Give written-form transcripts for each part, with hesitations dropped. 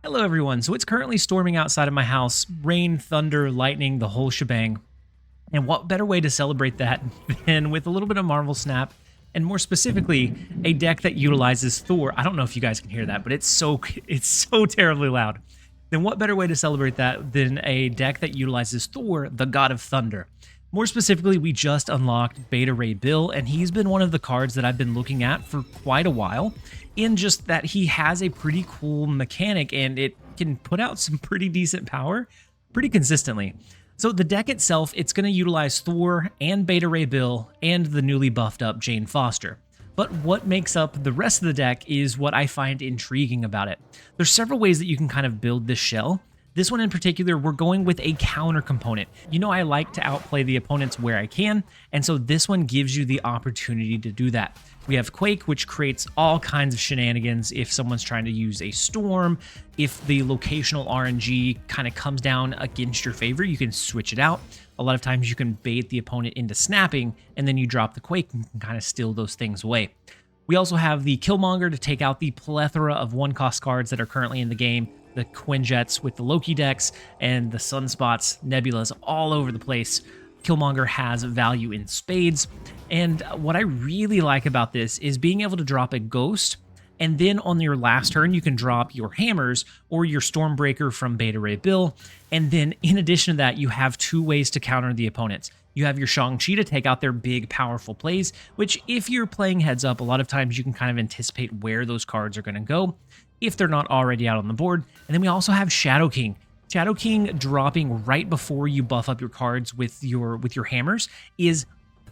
Hello everyone, so it's currently storming outside of my house, rain, thunder, lightning, the whole shebang. And what better way to celebrate that than with a little bit of Marvel Snap, and more specifically, a deck that utilizes Thor. I don't know if you guys can hear that, but it's so terribly loud. Then what better way to celebrate that than a deck that utilizes Thor, the God of Thunder? More specifically, we just unlocked Beta Ray Bill, and he's been one of the cards that I've been looking at for quite a while, in just that he has a pretty cool mechanic, and it can put out some pretty decent power pretty consistently. So the deck itself, it's going to utilize Thor and Beta Ray Bill and the newly buffed up Jane Foster. But what makes up the rest of the deck is what I find intriguing about it. There's several ways that you can kind of build this shell. This one in particular, we're going with a counter component. You know, I like to outplay the opponents where I can, and so this one gives you the opportunity to do that. We have Quake, which creates all kinds of shenanigans if someone's trying to use a storm. If the locational RNG kind of comes down against your favor, you can switch it out. A lot of times you can bait the opponent into snapping, and then you drop the Quake and can kind of steal those things away. We also have the Killmonger to take out the plethora of one-cost cards that are currently in the game. The Quinjets with the Loki decks and the Sunspots, Nebulas all over the place. Killmonger has value in spades. And what I really like about this is being able to drop a Ghost, and then on your last turn, you can drop your Hammers or your Stormbreaker from Beta Ray Bill. And then in addition to that, you have two ways to counter the opponents. You have your Shang-Chi to take out their big, powerful plays, which if you're playing heads up, a lot of times you can kind of anticipate where those cards are going to go if they're not already out on the board. And then we also have Shadow King. Shadow King dropping right before you buff up your cards with your hammers is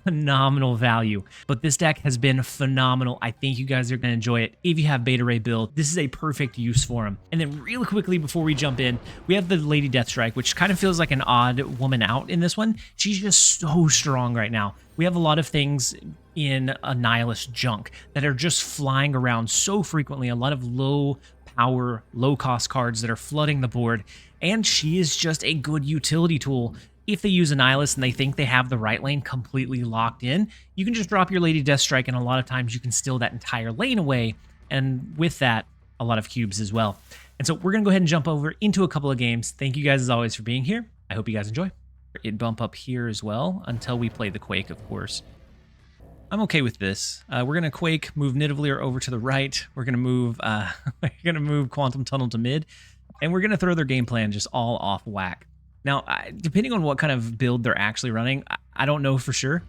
phenomenal value. But this deck has been phenomenal. I think you guys are going to enjoy it. If you have Beta Ray Bill, this is a perfect use for him. And then really quickly before we jump in, we have the Lady Deathstrike, which kind of feels like an odd woman out in this one. She's just so strong right now. We have a lot of things in a Nihilist junk that are just flying around so frequently, a lot of low power, low cost cards that are flooding the board, and she is just a good utility tool. If they use a Nihilist and they think they have the right lane completely locked in, you can just drop your Lady Deathstrike, and a lot of times you can steal that entire lane away, and with that, a lot of cubes as well. And so we're going to go ahead and jump over into a couple of games. Thank you guys as always for being here. I hope you guys enjoy. It bump up here as well until we play the Quake, of course. I'm okay with this. We're going to Quake, move Nidavellir over to the right. We're going to move Quantum Tunnel to mid, and we're going to throw their game plan just all off whack. Now, depending on what kind of build they're actually running, I don't know for sure,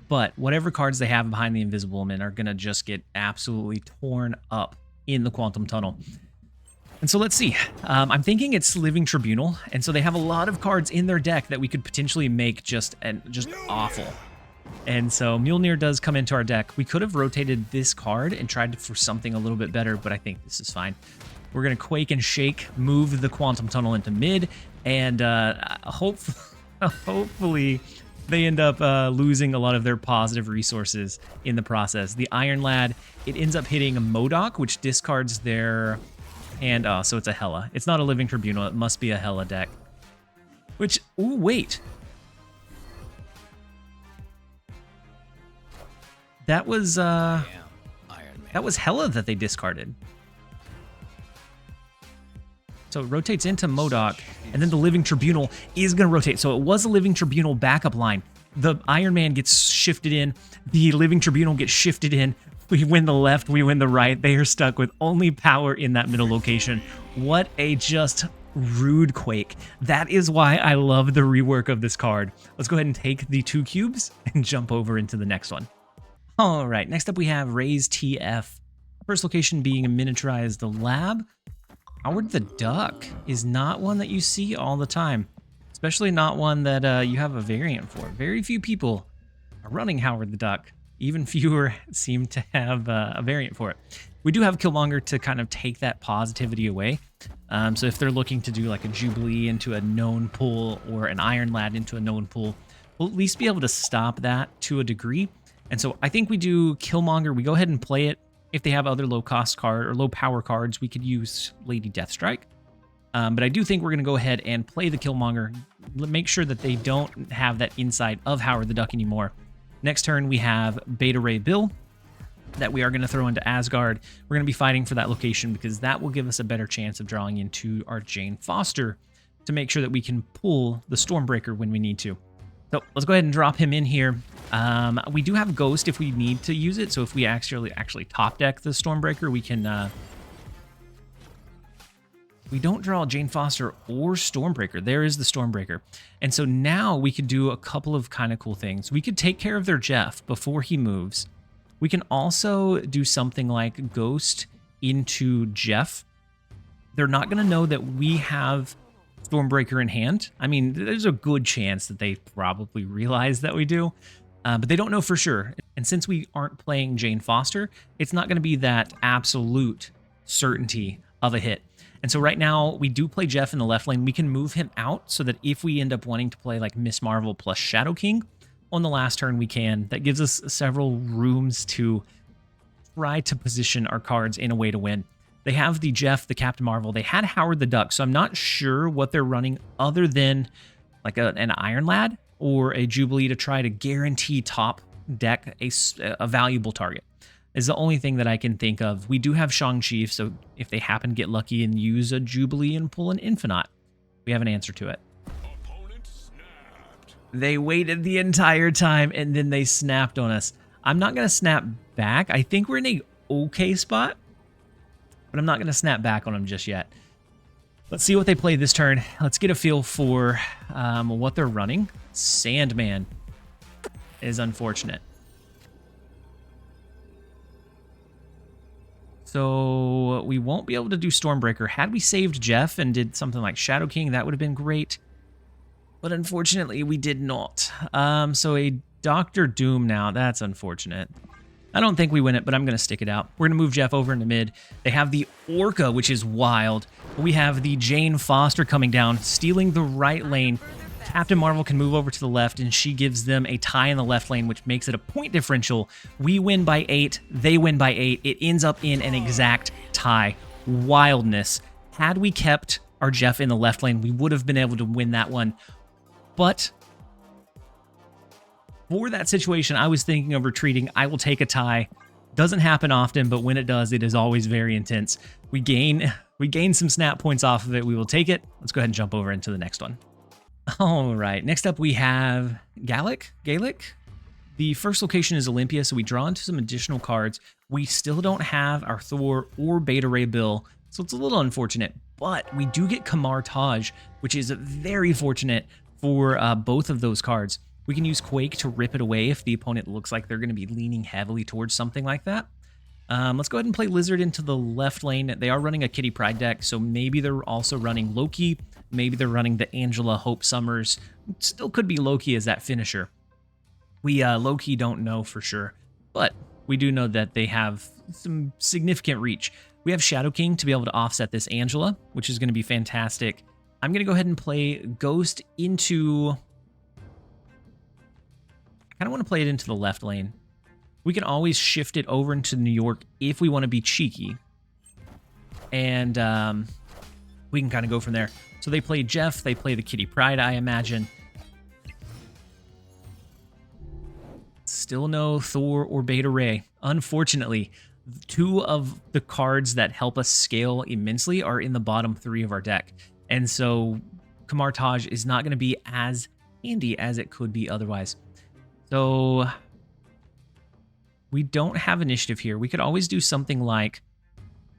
but whatever cards they have behind the Invisible Woman are going to just get absolutely torn up in the Quantum Tunnel. And so let's see. I'm thinking it's Living Tribunal, and so they have a lot of cards in their deck that we could potentially make just awful. And so Mjolnir does come into our deck. We could have rotated this card and tried for something a little bit better, but I think this is fine. We're going to Quake and Shake, move the Quantum Tunnel into mid, and hopefully they end up losing a lot of their positive resources in the process. The Iron Lad, it ends up hitting a Modok, which discards their hand. Oh, so it's a Hela. It's not a Living Tribunal. It must be a Hela deck. Which, ooh, wait. That was Hela that they discarded. So it rotates into Modok, and then the Living Tribunal is going to rotate. So it was a Living Tribunal backup line. The Iron Man gets shifted in. The Living Tribunal gets shifted in. We win the left, we win the right. They are stuck with only power in that middle location. What a just rude Quake. That is why I love the rework of this card. Let's go ahead and take the 2 cubes and jump over into the next one. All right, next up we have Raise TF. First location being a miniaturized lab. Howard the Duck is not one that you see all the time, especially not one that you have a variant for. Very few people are running Howard the Duck. Even fewer seem to have a variant for it. We do have Killmonger to kind of take that positivity away. So if they're looking to do like a Jubilee into a known pool or an Iron Lad into a known pool, we'll at least be able to stop that to a degree. And so I think we do Killmonger. We go ahead and play it. If they have other low-cost card or low-power cards, we could use Lady Deathstrike. But I do think we're going to go ahead and play the Killmonger. Make sure that they don't have that insight of Howard the Duck anymore. Next turn, we have Beta Ray Bill. that we are going to throw into Asgard. We're going to be fighting for that location because that will give us a better chance of drawing into our Jane Foster to make sure that we can pull the Stormbreaker when we need to. So let's go ahead and drop him in here. We do have Ghost if we need to use it. So if we actually top deck the Stormbreaker, we can... we don't draw Jane Foster or Stormbreaker. There is the Stormbreaker. And so now we could do a couple of kind of cool things. We could take care of their Jeff before he moves. We can also do something like Ghost into Jeff. They're not going to know that we have Stormbreaker in hand. I mean, there's a good chance that they probably realize that we do, but they don't know for sure. And since we aren't playing Jane Foster, it's not going to be that absolute certainty of a hit. And so right now, we do play Jeff in the left lane. We can move him out so that if we end up wanting to play like Miss Marvel plus Shadow King on the last turn, we can. That gives us several rooms to try to position our cards in a way to win. They have the Jeff, the Captain Marvel. They had Howard the Duck, so I'm not sure what they're running other than like an Iron Lad or a Jubilee to try to guarantee top deck a valuable target. Is the only thing that I can think of. We do have Shang-Chi, so if they happen to get lucky and use a Jubilee and pull an Infinite, we have an answer to it. They waited the entire time and then they snapped on us. I'm not going to snap back. I think we're in a okay spot, but I'm not going to snap back on them just yet. Let's see what they play this turn. Let's get a feel for what they're running. Sandman is unfortunate. So we won't be able to do Stormbreaker. Had we saved Jeff and did something like Shadow King, that would have been great. But unfortunately, we did not. So a Doctor Doom now. That's unfortunate. I don't think we win it, but I'm going to stick it out. We're going to move Jeff over into mid. They have the Orca, which is wild. We have the Jane Foster coming down, stealing the right lane. Captain Marvel can move over to the left, and she gives them a tie in the left lane, which makes it a point differential. We win by 8. They win by 8. It ends up in an exact tie. Wildness. Had we kept our Jeff in the left lane, we would have been able to win that one. But for that situation, I was thinking of retreating. I will take a tie. Doesn't happen often, but when it does, it is always very intense. We gain some snap points off of it. We will take it. Let's go ahead and jump over into the next one. All right, next up we have Gallic. The first location is Olympia, so we draw into some additional cards. We still don't have our Thor or Beta Ray Bill, so it's a little unfortunate, but we do get Kamar Taj, which is very fortunate for both of those cards. We can use Quake to rip it away if the opponent looks like they're going to be leaning heavily towards something like that. Let's go ahead and play Lizard into the left lane. They are running a Kitty Pryde deck, so maybe they're also running Loki. Maybe they're running the Angela Hope Summers. Still could be Loki as that finisher. We low-key don't know for sure, but we do know that they have some significant reach. We have Shadow King to be able to offset this Angela, which is going to be fantastic. I'm going to go ahead and play Ghost into... I kind of want to play it into the left lane. We can always shift it over into New York if we want to be cheeky. And we can kind of go from there. So they play Jeff, they play the Kitty Pryde, I imagine. Still no Thor or Beta Ray. Unfortunately, 2 of the cards that help us scale immensely are in the bottom 3 of our deck. And so Kamar Taj is not going to be as handy as it could be otherwise. So we don't have initiative here. We could always do something like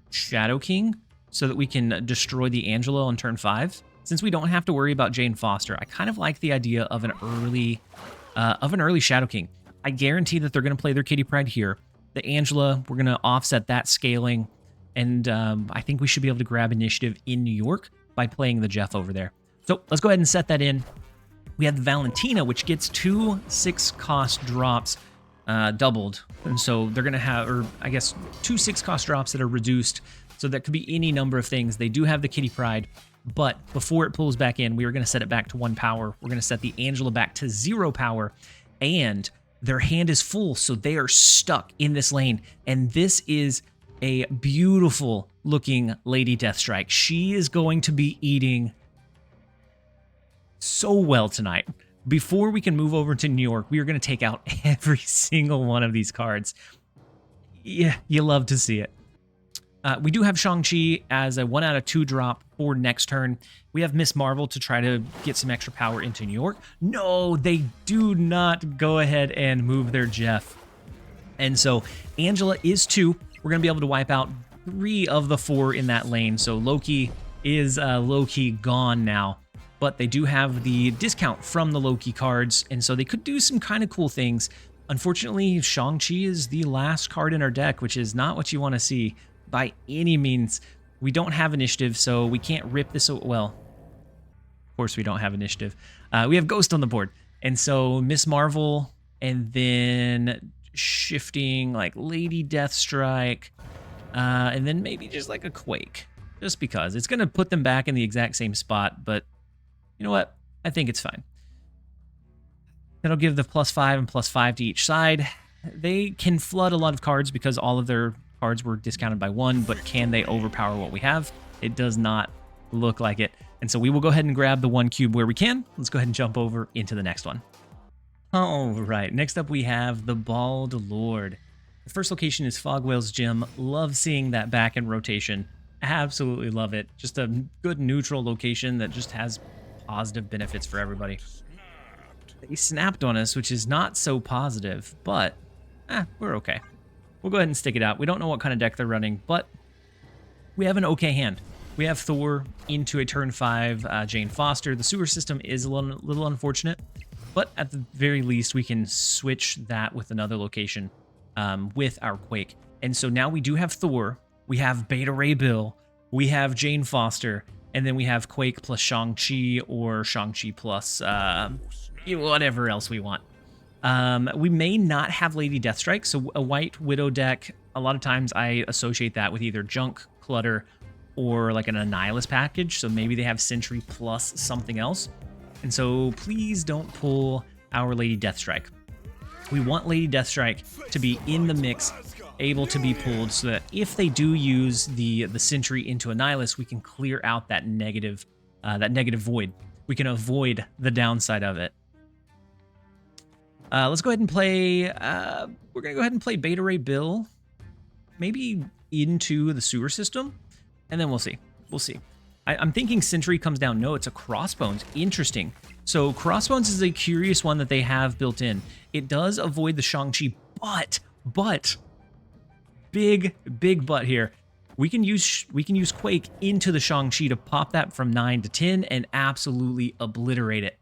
Shadow King so that we can destroy the Angela on turn 5. Since we don't have to worry about Jane Foster, I kind of like the idea of an early Shadow King. I guarantee that they're going to play their Kitty Pryde here. The Angela, we're going to offset that scaling, and I think we should be able to grab initiative in New York by playing the Jeff over there. So let's go ahead and set that in. We have the Valentina, which gets 2 6-cost drops doubled. And so they're going to have, or I guess 2 6-cost drops that are reduced. So that could be any number of things. They do have the Kitty Pryde, but before it pulls back in, we are going to set it back to 1 power. We're going to set the Angela back to 0 power, and their hand is full, so they are stuck in this lane. And this is a beautiful looking Lady Deathstrike. She is going to be eating so well tonight. Before we can move over to New York, we are going to take out every single one of these cards. Yeah, you love to see it. We do have Shang-Chi as a 1 out of 2 drop for next turn. We have Miss Marvel to try to get some extra power into New York. No, they do not go ahead and move their Jeff. And so Angela is 2. We're going to be able to wipe out 3 of the 4 in that lane. So Loki is low-key gone now. But they do have the discount from the Loki cards, and so they could do some kind of cool things. Unfortunately, Shang-Chi is the last card in our deck, which is not what you want to see by any means. We don't have initiative, so we can't rip this. Well, of course we don't have initiative. We have Ghost on the board, and so Miss Marvel, and then shifting like Lady Deathstrike, and then maybe just like a Quake, just because. It's going to put them back in the exact same spot, but you know what? I think it's fine. That'll give the +5 and +5 to each side. They can flood a lot of cards because all of their cards were discounted by 1, but can they overpower what we have? It does not look like it. And so we will go ahead and grab the 1 cube where we can. Let's go ahead and jump over into the next one. All right, next up we have the Bald Lord. The first location is Fogwell's Gym. Love seeing that back in rotation. Absolutely love it. Just a good neutral location that just has positive benefits for everybody. They snapped on us, which is not so positive, but we're okay. We'll go ahead and stick it out. We don't know what kind of deck they're running, but we have an okay hand. We have Thor into a turn 5 Jane Foster. The sewer system is a little unfortunate, but at the very least, we can switch that with another location with our Quake. And so now we do have Thor, we have Beta Ray Bill, we have Jane Foster, and then we have Quake plus Shang-Chi or Shang-Chi plus whatever else we want. We may not have Lady Deathstrike, so a White Widow deck, a lot of times I associate that with either junk, clutter, or like an Annihilus package, so maybe they have Sentry plus something else. And so please don't pull our Lady Deathstrike. We want Lady Deathstrike to be in the mix, able to be pulled, so that if they do use the Sentry into Annihilus, we can clear out that negative void. We can avoid the downside of it. Let's go ahead and play, we're going to go ahead and play Beta Ray Bill, maybe into the sewer system, and then we'll see. We'll see. I'm thinking Sentry comes down. No, it's a Crossbones. Interesting. So Crossbones is a curious one that they have built in. It does avoid the Shang-Chi, but, big but here. We can use Quake into the Shang-Chi to pop that from 9 to 10 and absolutely obliterate it.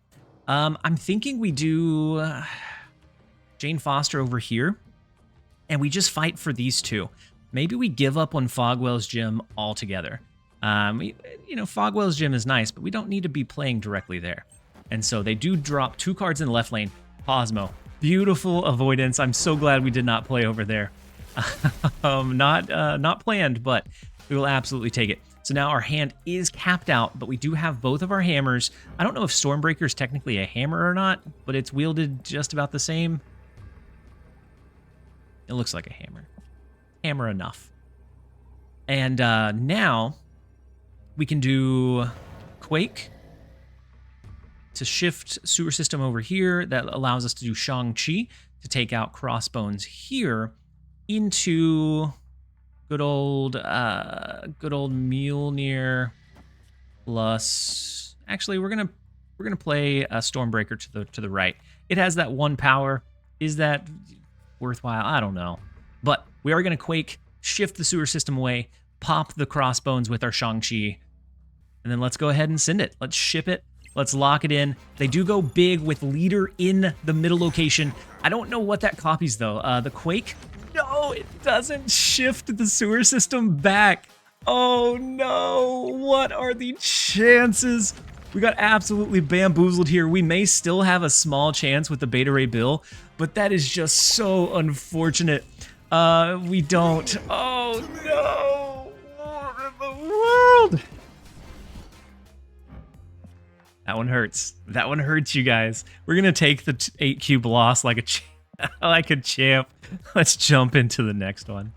I'm thinking we do Jane Foster over here, and we just fight for these 2. Maybe we give up on Fogwell's Gym altogether. You know, Fogwell's Gym is nice, but we don't need to be playing directly there. And so they do drop 2 cards in the left lane. Cosmo, beautiful avoidance. I'm so glad we did not play over there. Not planned, but we will absolutely take it. So now our hand is capped out, but we do have both of our hammers. I don't know if Stormbreaker is technically a hammer or not, but it's wielded just about the same. It looks like a hammer. Hammer enough. And now we can do Quake to shift sewer system over here. That allows us to do Shang-Chi to take out Crossbones here into good old Mjolnir plus. Actually, we're gonna play a Stormbreaker to the right. It has that 1 power. Is that worthwhile? I don't know. But we are gonna Quake, shift the sewer system away, pop the Crossbones with our Shang-Chi, and then let's go ahead and send it. Let's ship it. Let's lock it in. They do go big with leader in the middle location. I don't know what that copies though. The Quake. No, it doesn't shift the sewer system back. Oh no, what are the chances? We got absolutely bamboozled here. We may still have a small chance with the Beta Ray Bill, but that is just so unfortunate. We don't. Oh no, what in the world? That one hurts. That one hurts, you guys. We're gonna take the 8 cube loss like a champ. Let's jump into the next one.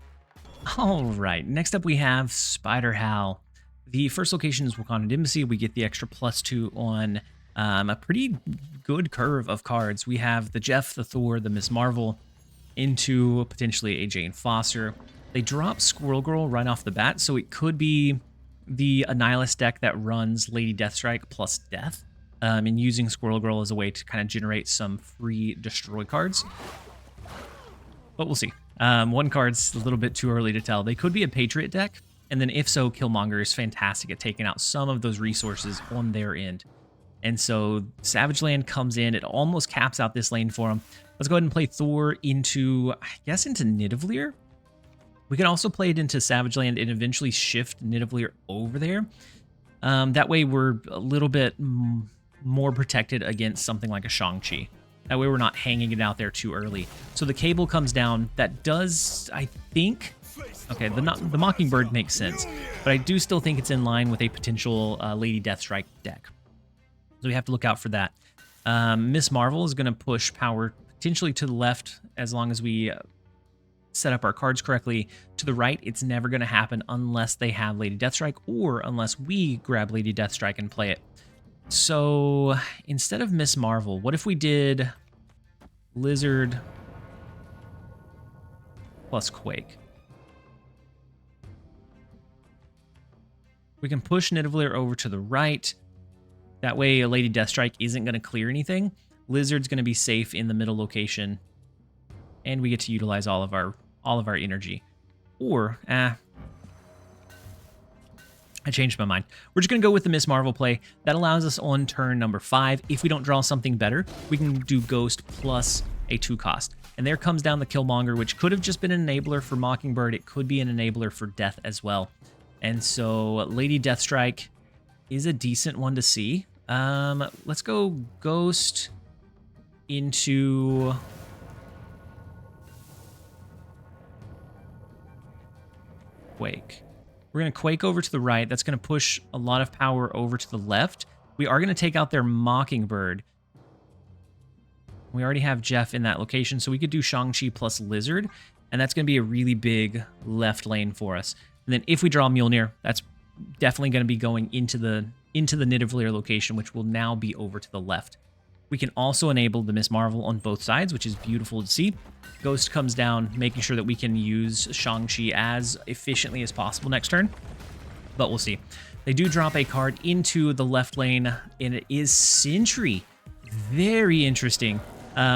All right, next up we have Spider Hal. The first location is Wakanda Embassy. We get the extra +2 on a pretty good curve of cards. We have the Jeff, the Thor, the Miss Marvel, into potentially a Jane Foster. They drop Squirrel Girl right off the bat, so it could be the Annihilus deck that runs Lady Deathstrike plus Death, and using Squirrel Girl as a way to kind of generate some free destroy cards. But we'll see. One card's a little bit too early to tell. They could be a Patriot deck, and then if so, Killmonger is fantastic at taking out some of those resources on their end. And so Savage Land comes in. It almost caps out this lane for them. Let's go ahead and play Thor into, I guess, into Nidavellir. We can also play it into Savage Land and eventually shift Nidavellir over there. That way we're a little bit more protected against something like a Shang-Chi. That way we're not hanging it out there too early. So the cable comes down. That does, I think... Okay, the Mockingbird makes sense, but I do still think it's in line with a potential Lady Deathstrike deck. So we have to look out for that. Miss Marvel is going to push power potentially to the left as long as we set up our cards correctly. To the right, it's never going to happen unless they have Lady Deathstrike or unless we grab Lady Deathstrike and play it. So instead of Miss Marvel, what if we did Lizard plus Quake? We can push Nidavellir over to the right. That way, a Lady Deathstrike isn't going to clear anything. Lizard's going to be safe in the middle location, and we get to utilize all of our energy. Or, I changed my mind. We're just going to go with the Miss Marvel play. That allows us on turn number 5. If we don't draw something better, we can do Ghost plus a 2 cost. And there comes down the Killmonger, which could have just been an enabler for Mockingbird. It could be an enabler for Death as well. And so Lady Deathstrike is a decent one to see. Let's go Ghost into... Quake. We're going to Quake over to the right. That's going to push a lot of power over to the left. We are going to take out their Mockingbird. We already have Jeff in that location, so we could do Shang-Chi plus Lizard, and that's going to be a really big left lane for us. And then if we draw Mjolnir, that's definitely going to be going into the Nidavellir location, which will now be over to the left. We can also enable the Miss Marvel on both sides, which is beautiful to see. Ghost comes down, making sure that we can use Shang-Chi as efficiently as possible next turn. But we'll see. They do drop a card into the left lane, and it is Sentry. Very interesting.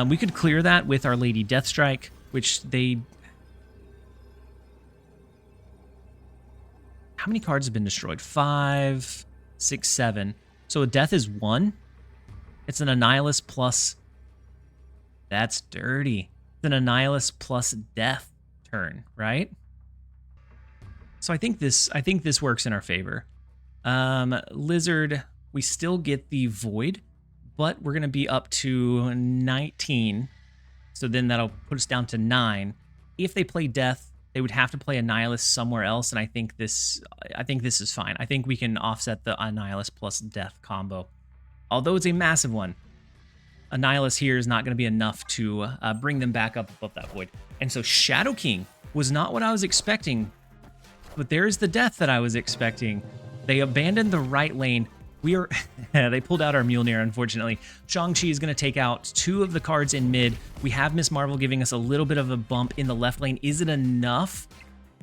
We could clear that with our Lady Deathstrike, which they... How many cards have been destroyed? 5, 6, 7. So a Death is 1. It's an Annihilus plus... That's dirty. It's an Annihilus plus Death turn, right? So I think this works in our favor. Lizard, we still get the Void, but we're going to be up to 19. So then that'll put us down to 9. If they play Death, they would have to play Annihilus somewhere else, and I think this is fine. I think we can offset the Annihilus plus Death combo. Although it's a massive one, Annihilus here is not going to be enough to bring them back up above that Void. And so Shadow King was not what I was expecting, but there's the Death that I was expecting. They abandoned the right lane. They pulled out our Mjolnir, unfortunately. Shang-Chi is going to take out 2 of the cards in mid. We have Miss Marvel giving us a little bit of a bump in the left lane. Is it enough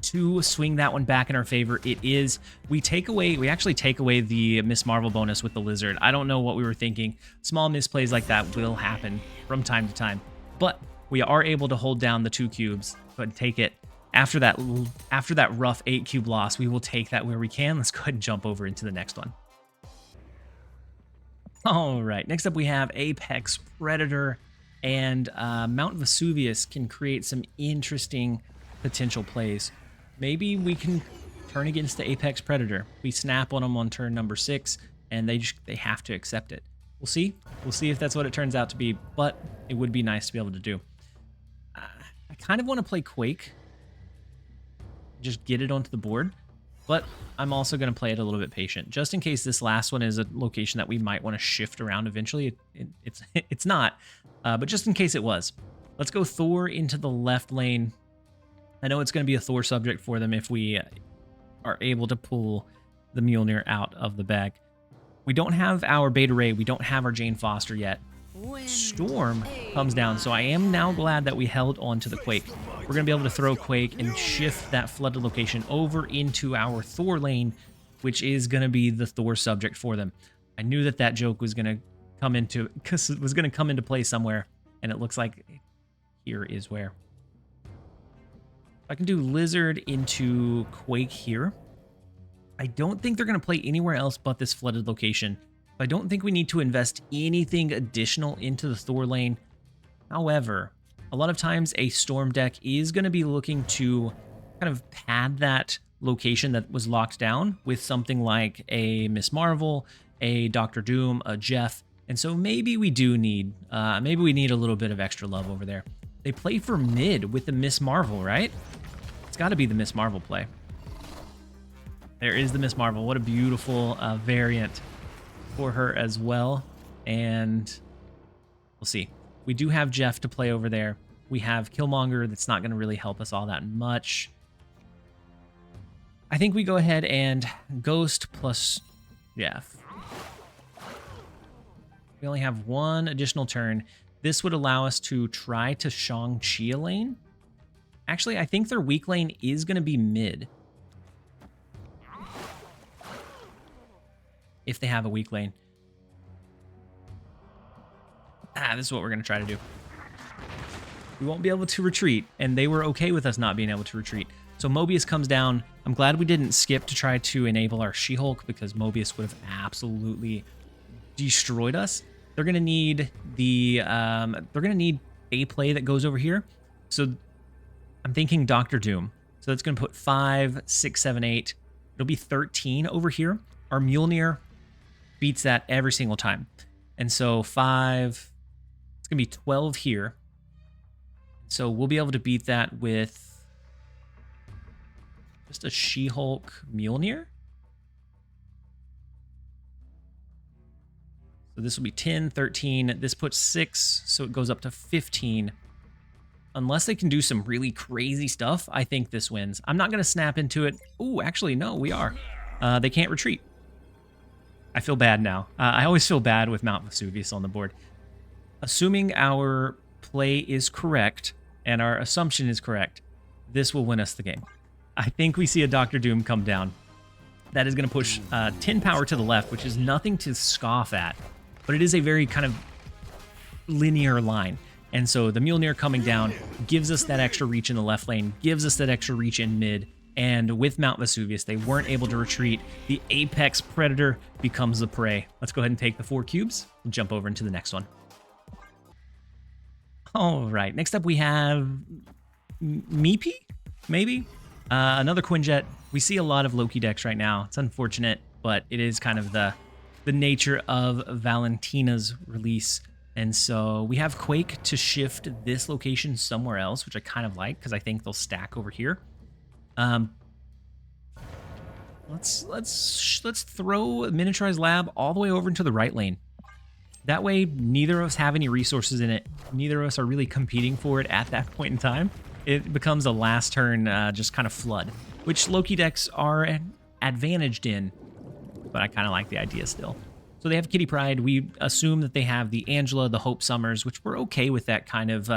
to swing that one back in our favor? It is. We actually take away the Miss Marvel bonus with the Lizard. I don't know what we were thinking. Small misplays like that will happen from time to time. But we are able to hold down the 2 cubes, but take it. After that rough 8 cube loss, we will take that where we can. Let's go ahead and jump over into the next one. All right, next up we have Apex Predator, and Mount Vesuvius can create some interesting potential plays. Maybe we can turn against the Apex Predator. We snap on them on turn number 6, and they have to accept it. We'll see. We'll see if that's what it turns out to be, but it would be nice to be able to do. I kind of want to play Quake, just get it onto the board, but I'm also going to play it a little bit patient, just in case this last one is a location that we might want to shift around eventually. It's not, but just in case it was. Let's go Thor into the left lane. I know it's going to be a Thor subject for them if we are able to pull the Mjolnir out of the bag. We don't have our Beta Ray. We don't have our Jane Foster yet. Storm comes down. So I am now glad that we held on to the Quake. We're going to be able to throw Quake and shift that flooded location over into our Thor lane, which is going to be the Thor subject for them. I knew that that joke was going to come into, because it was going to come into play somewhere, and it looks like here is where. I can do Lizard into Quake here. I don't think they're going to play anywhere else but this flooded location. I don't think we need to invest anything additional into the Thor lane. However, a lot of times a Storm deck is going to be looking to kind of pad that location that was locked down with something like a Miss Marvel, a Doctor Doom, a Jeff. And so maybe we do need, maybe we need a little bit of extra love over there. They play for mid with the Miss Marvel, right? It's got to be the Miss Marvel play. There is the Miss Marvel. What a beautiful variant for her as well. And we'll see. We do have Jeff to play over there. We have Killmonger. That's not going to really help us all that much. I think we go ahead and Ghost plus Jeff. We only have one additional turn. This would allow us to try to Shang-Chi a lane. Actually, I think their weak lane is going to be mid. If they have a weak lane. This is what we're going to try to do. We won't be able to retreat, and they were okay with us not being able to retreat. So Mobius comes down. I'm glad we didn't skip to try to enable our She-Hulk, because Mobius would have absolutely destroyed us. They're going to need the a play that goes over here. So I'm thinking Doctor Doom. So that's going to put 5, 6, 7, 8. It'll be 13 over here. Our Mjolnir beats that every single time. And so 5, it's going to be 12 here. So we'll be able to beat that with just a She-Hulk Mjolnir. So this will be 10, 13. This puts 6, so it goes up to 15. Unless they can do some really crazy stuff, I think this wins. I'm not going to snap into it. Oh, actually, no, we are. They can't retreat. I feel bad now. I always feel bad with Mount Vesuvius on the board. Assuming our play is correct and our assumption is correct, this will win us the game. I think we see a Doctor Doom come down. That is going to push 10 power to the left, which is nothing to scoff at, but it is a very kind of linear line. And so the Mjolnir coming down gives us that extra reach in the left lane, gives us that extra reach in mid, and with Mount Vesuvius, they weren't able to retreat. The Apex Predator becomes the prey. Let's go ahead and take the 4 cubes and jump over into the next one. All right, next up we have Meepy, maybe? Another Quinjet. We see a lot of Loki decks right now. It's unfortunate, but it is kind of the nature of Valentina's release. And so we have Quake to shift this location somewhere else, which I kind of like because I think they'll stack over here. Let's throw a Miniaturized Lab all the way over into the right lane. That way, neither of us have any resources in it. Neither of us are really competing for it at that point in time. It becomes a last turn just kind of flood, which Loki decks are advantaged in, but I kind of like the idea still. So they have Kitty Pryde. We assume that they have the Angela, the Hope Summers, which we're okay with that kind of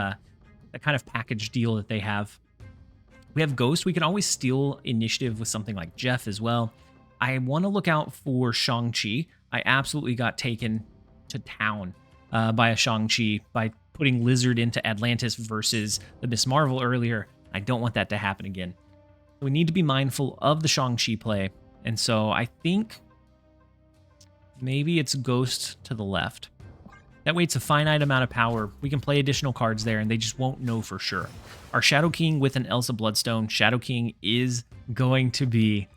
package deal that they have. We have Ghost. We can always steal initiative with something like Jeff as well. I want to look out for Shang-Chi. I absolutely got taken to town by a Shang-Chi by putting Lizard into Atlantis versus the Miss Marvel earlier. I don't want that to happen again. We need to be mindful of the Shang-Chi play. And so I think maybe it's Ghost to the left. That way it's a finite amount of power. We can play additional cards there and they just won't know for sure. Our Shadow King with an Elsa Bloodstone. Shadow King is going to be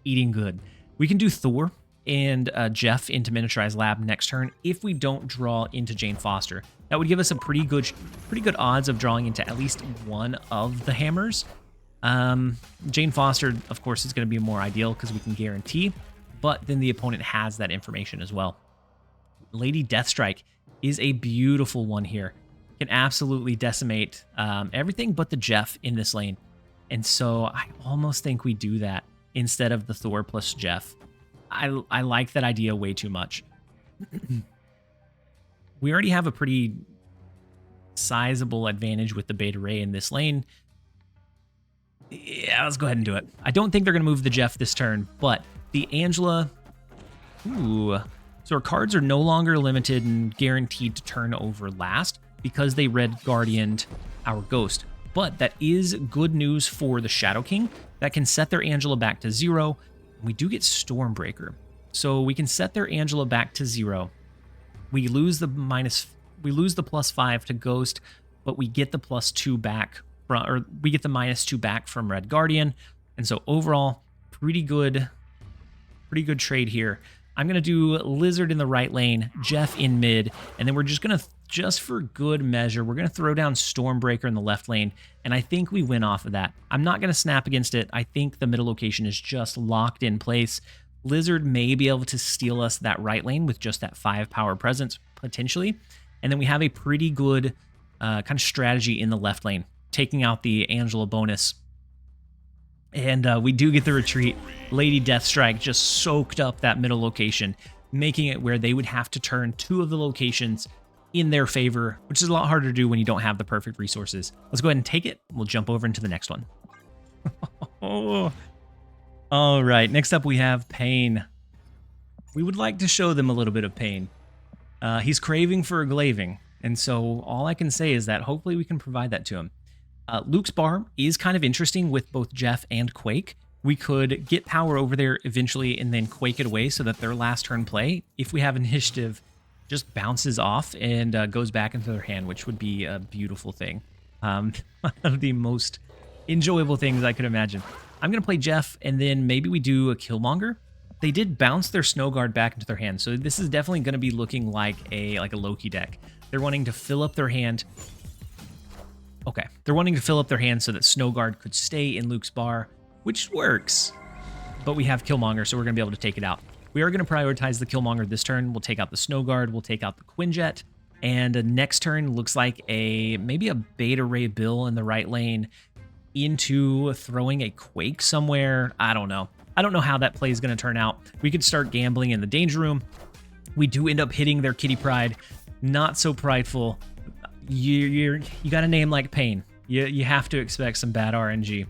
eating good. We can do Thor and Jeff into Miniaturized Lab next turn if we don't draw into Jane Foster. That would give us a pretty good odds of drawing into at least one of the hammers. Jane Foster, of course, is going to be more ideal because we can guarantee, but then the opponent has that information as well. Lady Deathstrike is a beautiful one here. Can absolutely decimate everything but the Jeff in this lane. And so I almost think we do that instead of the Thor plus Jeff. I like that idea way too much. we already have a pretty sizable advantage with the Beta Ray in this lane. Yeah, let's go ahead and do it. I don't think they're going to move the Jeff this turn, but the Angela... Ooh. So our cards are no longer limited and guaranteed to turn over last because they Red Guardianed our Ghost. But that is good news for the Shadow King. That can set their Angela back to 0. We do get Stormbreaker. So we can set their Angela back to 0. We lose the +5 to Ghost, but we get the +2 back from, or we get the -2 back from Red Guardian. And so overall, pretty good trade here. I'm going to do Lizard in the right lane, Jeff in mid, and then we're just going to, just for good measure, we're going to throw down Stormbreaker in the left lane, and I think we win off of that. I'm not going to snap against it. I think the middle location is just locked in place. Lizard may be able to steal us that right lane with just that 5 power presence, potentially, and then we have a pretty good kind of strategy in the left lane, taking out the Angela bonus. And we do get the retreat. Lady Deathstrike just soaked up that middle location, making it where they would have to turn 2 of the locations in their favor, which is a lot harder to do when you don't have the perfect resources. Let's go ahead and take it. We'll jump over into the next one. All right, next up we have Pain. We would like to show them a little bit of pain. He's craving for a glaving, and so all I can say is that hopefully we can provide that to him. Luke's bar is kind of interesting with both Jeff and Quake. We could get power over there eventually and then Quake it away so that their last turn play, if we have initiative, just bounces off and goes back into their hand, which would be a beautiful thing. One of the most enjoyable things I could imagine. I'm going to play Jeff, and then maybe we do a Killmonger. They did bounce their Snow Guard back into their hand, so this is definitely going to be looking like a Loki deck. They're wanting to fill up their hand. Okay, they're wanting to fill up their hand so that Snow Guard could stay in Luke's bar, which works. But we have Killmonger, so we're going to be able to take it out. We are going to prioritize the Killmonger this turn. We'll take out the Snow Guard, we'll take out the Quinjet, and next turn looks like maybe a Beta Ray Bill in the right lane into throwing a Quake somewhere. I don't know. I don't know how that play is going to turn out. We could start gambling in the Danger Room. We do end up hitting their Kitty Pride. Not so prideful. You got a name like Pain. You have to expect some bad RNG.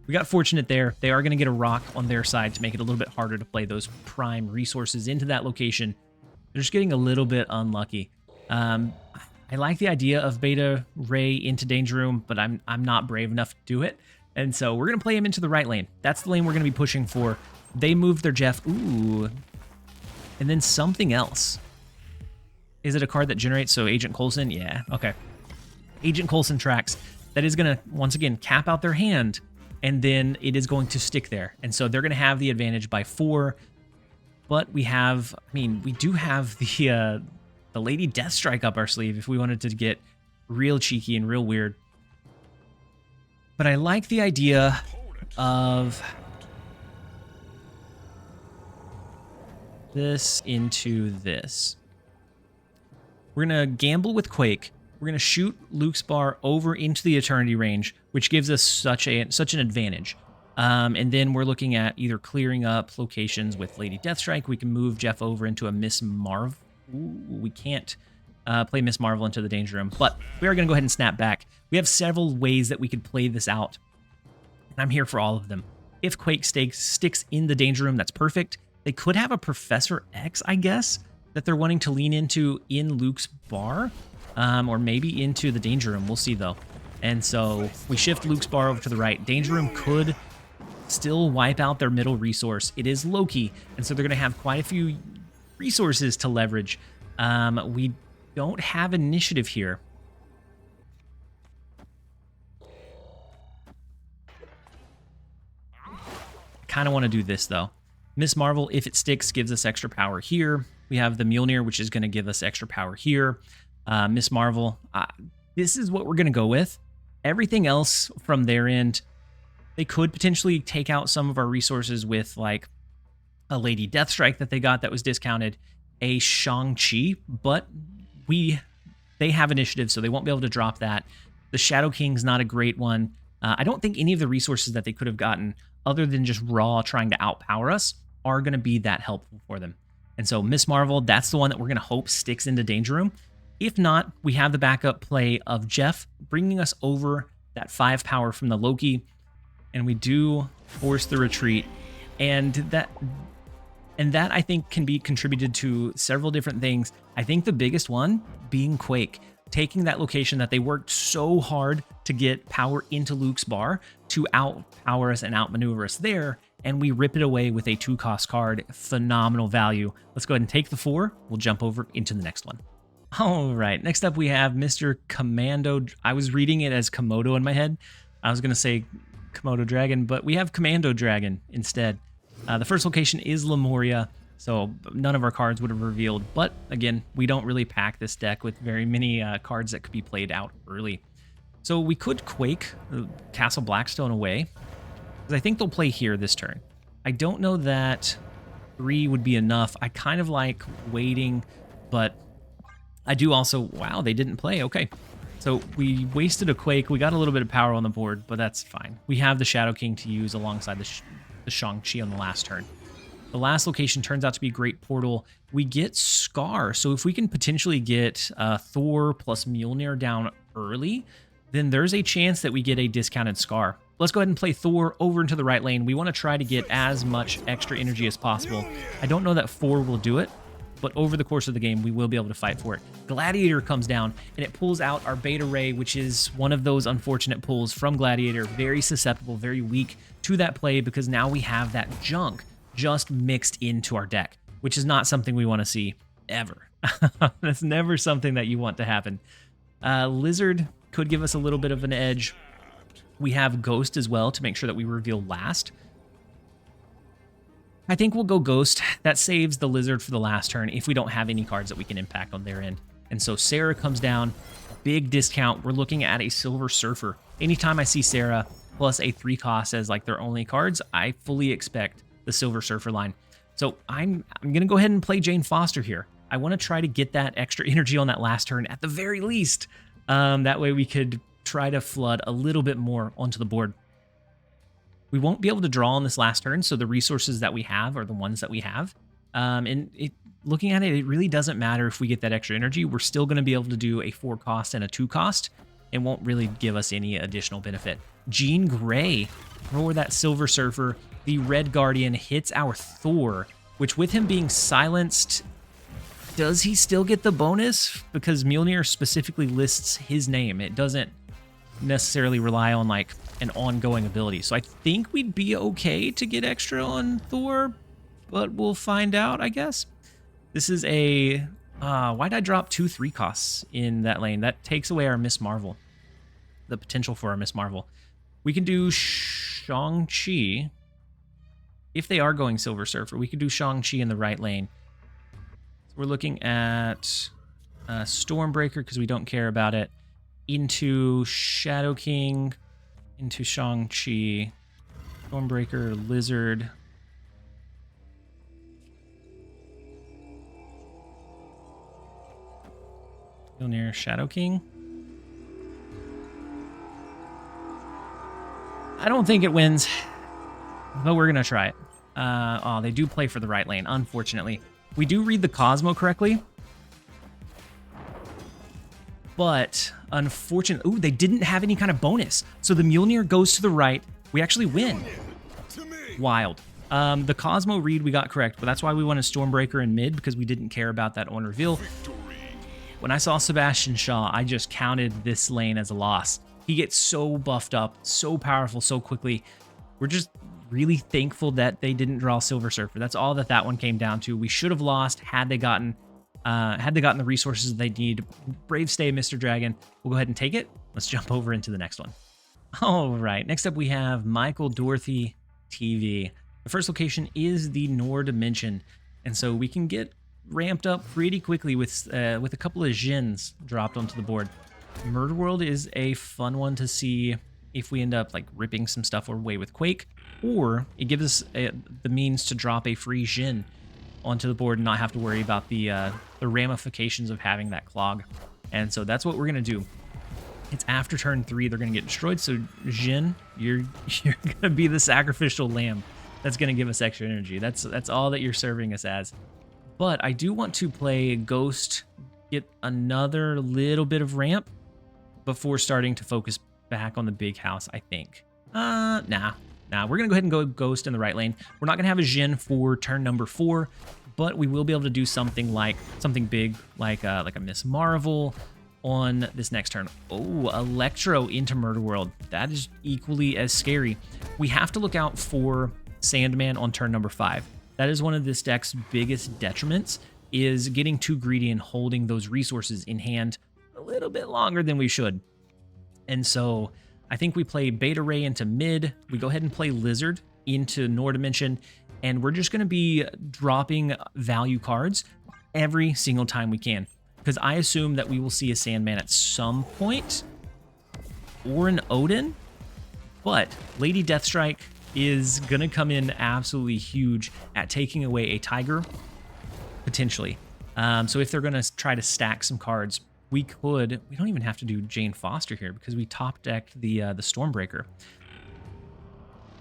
We got fortunate there. They are going to get a rock on their side to make it a little bit harder to play those prime resources into that location. They're just getting a little bit unlucky. I like the idea of Beta Ray into Danger Room, but I'm not brave enough to do it. And so we're going to play him into the right lane. That's the lane we're going to be pushing for. They moved their Jeff. Ooh. And then something else. Is it a card that generates? So Agent Coulson? Yeah, okay. Agent Coulson tracks. That is going to, once again, cap out their hand, and then it is going to stick there. And so they're going to have the advantage by 4. But we have, I mean, we do have the Lady Deathstrike up our sleeve if we wanted to get real cheeky and real weird. But I like the idea of this into this. We're going to gamble with Quake. We're going to shoot Luke's bar over into the Eternity range, which gives us such an advantage. And then we're looking at either clearing up locations with Lady Deathstrike. We can move Jeff over into a Miss Marvel. Ooh, we can't play Miss Marvel into the Danger Room, but we are going to go ahead and snap back. We have several ways that we could play this out, and I'm here for all of them. If Quake sticks in the Danger Room, that's perfect. They could have a Professor X, I guess, that they're wanting to lean into in Luke's bar, or maybe into the Danger Room. We'll see, though. And so we shift Luke's bar over to the right. Danger Room could still wipe out their middle resource. It is Loki, and so they're going to have quite a few resources to leverage. We don't have initiative here. Kind of want to do this, though. Miss Marvel, if it sticks, gives us extra power here. We have the Mjolnir, which is going to give us extra power here. Miss Marvel, this is what we're going to go with. Everything else from their end, they could potentially take out some of our resources with, like, a Lady Deathstrike that they got that was discounted, a Shang-Chi, but they have initiative, so they won't be able to drop that. The Shadow King's not a great one. I don't think any of the resources that they could have gotten, other than just raw trying to outpower us, are going to be that helpful for them. And so Miss Marvel, that's the one that we're going to hope sticks into Danger Room. If not, we have the backup play of Jeff bringing us over that 5 power from the Loki, and we do force the retreat. And that I think can be contributed to several different things. I think the biggest one being Quake, taking that location that they worked so hard to get power into Luke's bar to outpower us and outmaneuver us there, and we rip it away with a 2-cost card. Phenomenal value. Let's go ahead and take the 4. We'll jump over into the next one. All right, next up we have Mr. Commando. I was reading it as Komodo in my head. I was going to say Komodo Dragon, but we have Commando Dragon instead. The first location is Lemuria, so none of our cards would have revealed. But again, we don't really pack this deck with very many cards that could be played out early. So we could Quake Castle Blackstone away, because I think they'll play here this turn. I don't know that 3 would be enough. I kind of like waiting, but I do also... Wow, they didn't play. Okay. So we wasted a Quake. We got a little bit of power on the board, but that's fine. We have the Shadow King to use alongside the Shang-Chi on the last turn. The last location turns out to be Great Portal. We get Scar. So if we can potentially get Thor plus Mjolnir down early, then there's a chance that we get a discounted Scar. Let's go ahead and play Thor over into the right lane. We want to try to get as much extra energy as possible. I don't know that 4 will do it, but over the course of the game, we will be able to fight for it. Gladiator comes down, and it pulls out our Beta Ray, which is one of those unfortunate pulls from Gladiator. Very susceptible, very weak to that play, because now we have that junk just mixed into our deck, which is not something we want to see ever. That's never something that you want to happen. Lizard could give us a little bit of an edge. We have Ghost as well to make sure that we reveal last. I think we'll go Ghost. That saves the Lizard for the last turn if we don't have any cards that we can impact on their end. And so Sarah comes down, big discount. We're looking at a Silver Surfer. Anytime I see Sarah plus a 3-cost as like their only cards, I fully expect the Silver Surfer line. So I'm going to go ahead and play Jane Foster here. I want to try to get that extra energy on that last turn at the very least. That way we could try to flood a little bit more onto the board. We won't be able to draw on this last turn, so the resources that we have are the ones that we have. Looking at it, it really doesn't matter if we get that extra energy. We're still going to be able to do a 4-cost and a 2-cost. It won't really give us any additional benefit. Jean Grey, for that Silver Surfer. The Red Guardian hits our Thor, which with him being silenced, does he still get the bonus? Because Mjolnir specifically lists his name. It doesn't necessarily rely on like an ongoing ability. So I think we'd be okay to get extra on Thor, but we'll find out, I guess. This is a... why'd I drop 2 3-costs in that lane? That takes away our Miss Marvel. The potential for our Miss Marvel. We can do Shang-Chi. If they are going Silver Surfer, we could do Shang-Chi in the right lane. So we're looking at Stormbreaker because we don't care about it. Into Shadow King, into Shang-Chi, Stormbreaker, Lizard. Mjolnir, Shadow King. I don't think it wins, but we're going to try it. Oh, they do play for the right lane, unfortunately. We do read the Cosmo correctly. But, unfortunately... Ooh, they didn't have any kind of bonus. So the Mjolnir goes to the right. We actually win. Wild. The Cosmo read we got correct, but that's why we wanted Stormbreaker in mid, because we didn't care about that on reveal. When I saw Sebastian Shaw, I just counted this lane as a loss. He gets so buffed up, so powerful, so quickly. We're just really thankful that they didn't draw Silver Surfer. That's all that one came down to. We should have lost had they gotten the resources they need. Brave stay, Mr. Dragon. We'll go ahead and take it. Let's jump over into the next one. All right, next up we have Michael Dorothy TV. The first location is the Nor Dimension, and so we can get ramped up pretty quickly with a couple of Jins dropped onto the board. Murder World is a fun one to see if we end up like ripping some stuff away with Quake, or it gives us the means to drop a free Jin onto the board and not have to worry about the ramifications of having that clog. And so that's what we're gonna do. It's after turn 3, they're gonna get destroyed. So Jin, you're gonna be the sacrificial lamb that's gonna give us extra energy. That's all that you're serving us as. But I do want to play Ghost get another little bit of ramp before starting to focus back on the big house, I think. Nah. We're going to go ahead and go Ghost in the right lane. We're not going to have a Jhin for turn number 4, but we will be able to do something big, like a Miss Marvel on this next turn. Oh, Electro into Murder World. That is equally as scary. We have to look out for Sandman on turn number 5. That is one of this deck's biggest detriments, is getting too greedy and holding those resources in hand a little bit longer than we should. And so I think we play Beta Ray into mid. We go ahead and play Lizard into Nor Dimension, and we're just going to be dropping value cards every single time we can, because I assume that we will see a Sandman at some point or an Odin, but Lady Deathstrike is going to come in absolutely huge at taking away a Tiger, potentially. So if they're going to try to stack some cards, we don't even have to do Jane Foster here because we top decked the Stormbreaker.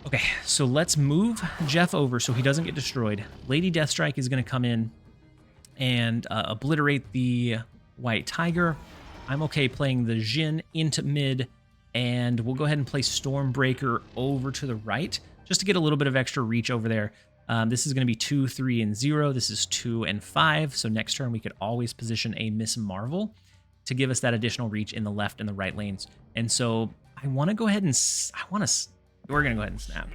Okay, so let's move Jeff over so he doesn't get destroyed. Lady Deathstrike is going to come in and obliterate the White Tiger. I'm okay playing the Jhin into mid, and we'll go ahead and play Stormbreaker over to the right just to get a little bit of extra reach over there. This is going to be 2, 3, and 0. This is 2 and 5. So next turn we could always position a Miss Marvel to give us that additional reach in the left and the right lanes. And so I want to go ahead and we're going to go ahead and snap.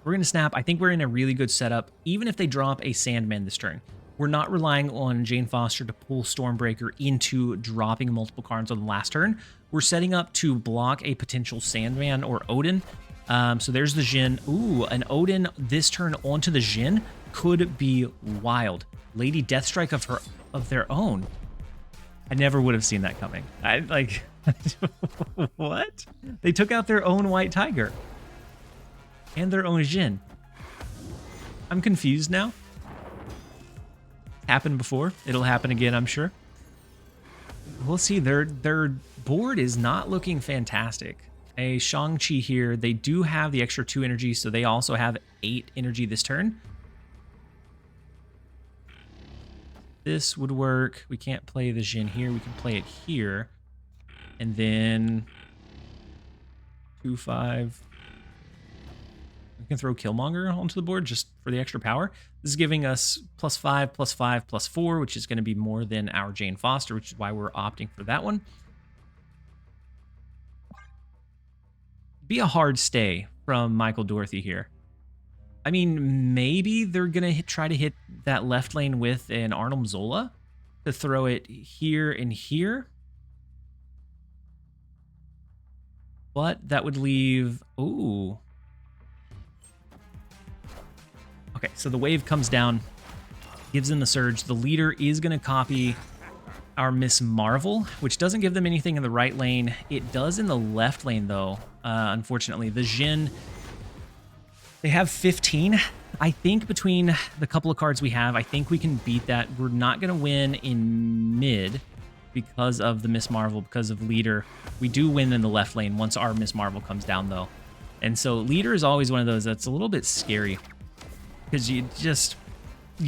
We're going to snap. I think we're in a really good setup. Even if they drop a Sandman this turn, we're not relying on Jane Foster to pull Stormbreaker into dropping multiple cards on the last turn. We're setting up to block a potential Sandman or Odin. So there's the Jhin. Ooh, an Odin this turn onto the Jhin could be wild. Lady Deathstrike of their own. I never would have seen that coming. What? They took out their own White Tiger and their own Jhin. I'm confused now. Happened before. It'll happen again, I'm sure. We'll see. Their board is not looking fantastic. A Shang-Chi here. They do have the extra 2 energy, so they also have 8 energy this turn. This would work. We can't play the Jhin here. We can play it here. And then 2, 5. We can throw Killmonger onto the board just for the extra power. This is giving us +5, +5, +4, which is going to be more than our Jane Foster, which is why we're opting for that one. Be a hard stay from Michael Dorothy here. I mean, maybe they're going to try to hit that left lane with an Arnim Zola to throw it here and here. But that would leave... Ooh. Okay, so the wave comes down, gives them the surge. The leader is going to copy our Miss Marvel, which doesn't give them anything in the right lane. It does in the left lane, though, unfortunately. The Jhin... They have 15. I think between the couple of cards we have, I think we can beat that. We're not going to win in mid because of the Miss Marvel, because of leader. We do win in the left lane once our Miss Marvel comes down, though. And so leader is always one of those that's a little bit scary because you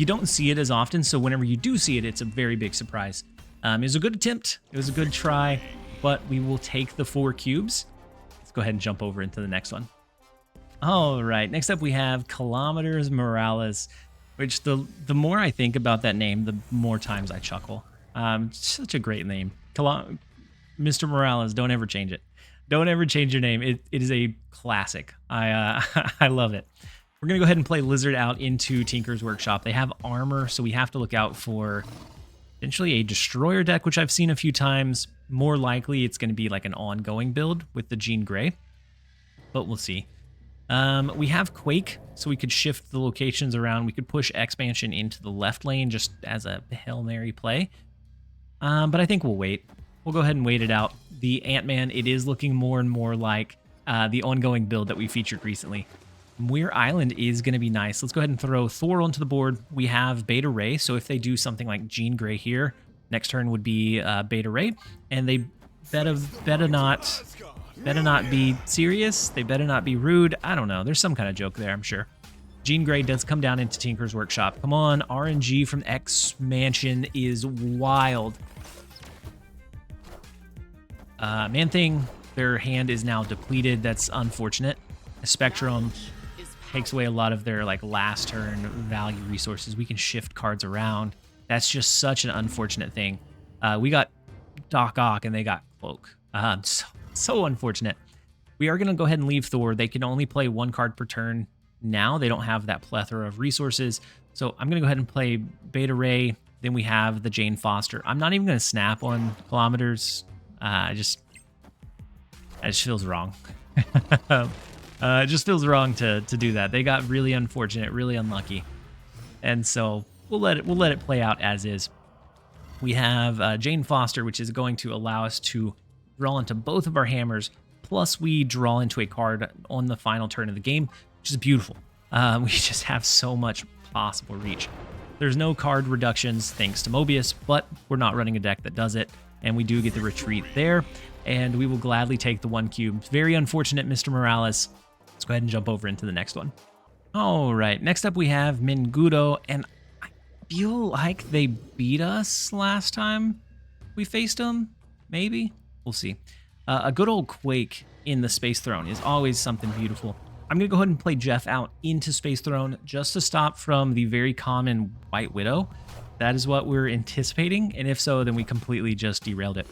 don't see it as often. So whenever you do see it, it's a very big surprise. It was a good attempt. It was a good try, but we will take the 4 cubes. Let's go ahead and jump over into the next one. All right, next up we have Kilometers Morales, which the more I think about that name, the more times I chuckle. Such a great name. Mr. Morales, don't ever change it. Don't ever change your name. It is a classic. I love it. We're going to go ahead and play Lizard out into Tinker's Workshop. They have armor, so we have to look out for potentially a Destroyer deck, which I've seen a few times. More likely it's going to be like an ongoing build with the Jean Grey, but we'll see. We have Quake, so we could shift the locations around. We could push Expansion into the left lane just as a Hail Mary play. But I think we'll wait. We'll go ahead and wait it out. The Ant-Man, it is looking more and more like the ongoing build that we featured recently. Muir Island is going to be nice. Let's go ahead and throw Thor onto the board. We have Beta Ray, so if they do something like Jean Grey here, next turn would be Beta Ray, and they better not be serious. They better not be rude. I don't know. There's some kind of joke there, I'm sure. Jean Grey does come down into Tinker's Workshop. Come on, RNG from X Mansion is wild. Man-Thing, their hand is now depleted. That's unfortunate. Spectrum takes away a lot of their like last turn value resources. We can shift cards around. That's just such an unfortunate thing. We got Doc Ock and they got Cloak. So unfortunate. We are going to go ahead and leave Thor. They can only play 1 card per turn now. They don't have that plethora of resources. So I'm going to go ahead and play Beta Ray. Then we have the Jane Foster. I'm not even going to snap on Kilometers. It just feels wrong. It just feels wrong to do that. They got really unfortunate, really unlucky. And so we'll let it play out as is. We have Jane Foster, which is going to allow us to draw into both of our hammers, plus we draw into a card on the final turn of the game, which is beautiful. We just have so much possible reach. There's no card reductions thanks to Mobius, but we're not running a deck that does it, and we do get the retreat there, and we will gladly take the 1 cube. Very unfortunate, Mr. Morales. Let's go ahead and jump over into the next one. All right, next up we have Mudo, and I feel like they beat us last time we faced them. Maybe? We'll see. A good old Quake in the Space Throne is always something beautiful. I'm going to go ahead and play Jeff out into Space Throne just to stop from the very common White Widow. That is what we're anticipating, and if so, then we completely just derailed it.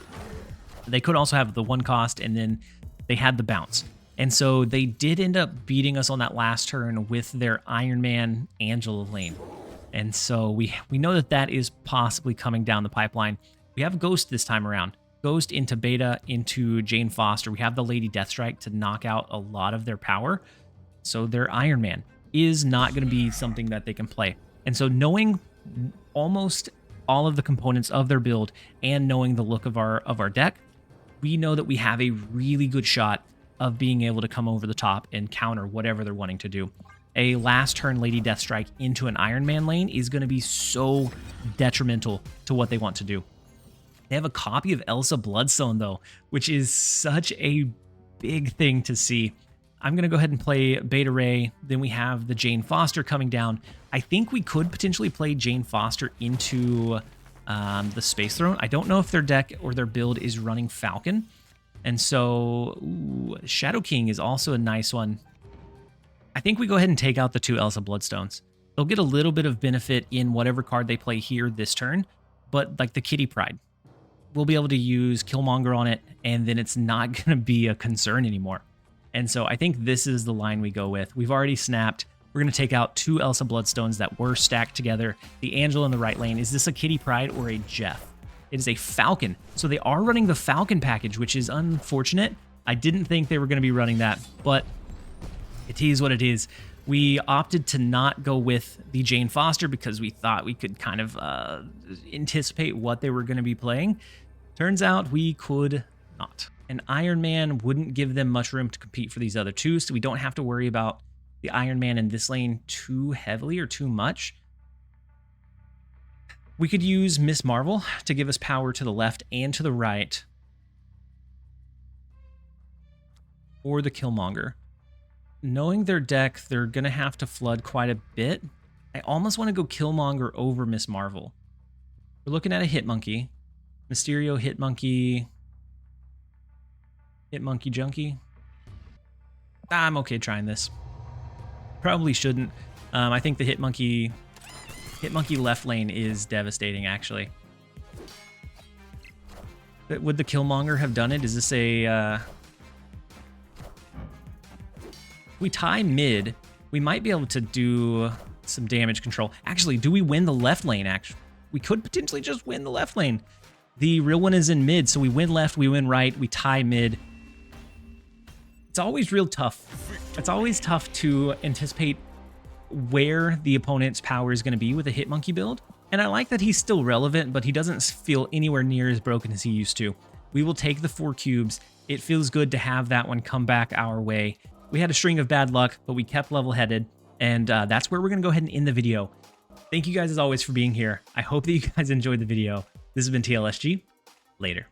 They could also have the 1 cost, and then they had the bounce. And so they did end up beating us on that last turn with their Iron Man Angela lane. And so we know that that is possibly coming down the pipeline. We have Ghost this time around. Ghost into Beta, into Jane Foster. We have the Lady Deathstrike to knock out a lot of their power. So their Iron Man is not going to be something that they can play. And so knowing almost all of the components of their build and knowing the look of our deck, we know that we have a really good shot of being able to come over the top and counter whatever they're wanting to do. A last turn Lady Deathstrike into an Iron Man lane is going to be so detrimental to what they want to do. They have a copy of Elsa Bloodstone, though, which is such a big thing to see. I'm going to go ahead and play Beta Ray. Then we have the Jane Foster coming down. I think we could potentially play Jane Foster into the Space Throne. I don't know if their deck or their build is running Falcon. And so Shadow King is also a nice one. I think we go ahead and take out the 2 Elsa Bloodstones. They'll get a little bit of benefit in whatever card they play here this turn, but like the Kitty Pride, we'll be able to use Killmonger on it, and then it's not going to be a concern anymore. And so I think this is the line we go with. We've already snapped. We're going to take out 2 Elsa Bloodstones that were stacked together. The Angel in the right lane. Is this a Kitty Pride or a Jeff? It is a Falcon. So they are running the Falcon package, which is unfortunate. I didn't think they were going to be running that, but it is what it is. We opted to not go with the Jane Foster because we thought we could kind of anticipate what they were going to be playing. Turns out we could not. An Iron Man wouldn't give them much room to compete for these other 2, so we don't have to worry about the Iron Man in this lane too heavily or too much. We could use Miss Marvel to give us power to the left and to the right. Or the Killmonger. Knowing their deck, they're going to have to flood quite a bit. I almost want to go Killmonger over Miss Marvel. We're looking at a Hitmonkey. Mysterio, Hitmonkey. Hitmonkey Junkie. I'm okay trying this. Probably shouldn't. I think the Hitmonkey left lane is devastating, actually. But would the Killmonger have done it? Is this a... we tie mid, we might be able to do some damage control. Actually, do we win the left lane? Actually, we could potentially just win the left lane. The real one is in mid, so we win left, we win right, we tie mid. It's always real tough. It's always tough to anticipate where the opponent's power is going to be with a Hitmonkey build. And I like that he's still relevant, but he doesn't feel anywhere near as broken as he used to. We will take the 4 cubes. It feels good to have that one come back our way. We had a string of bad luck, but we kept level-headed, and that's where we're going to go ahead and end the video. Thank you guys as always for being here. I hope that you guys enjoyed the video. This has been TLSG. Later.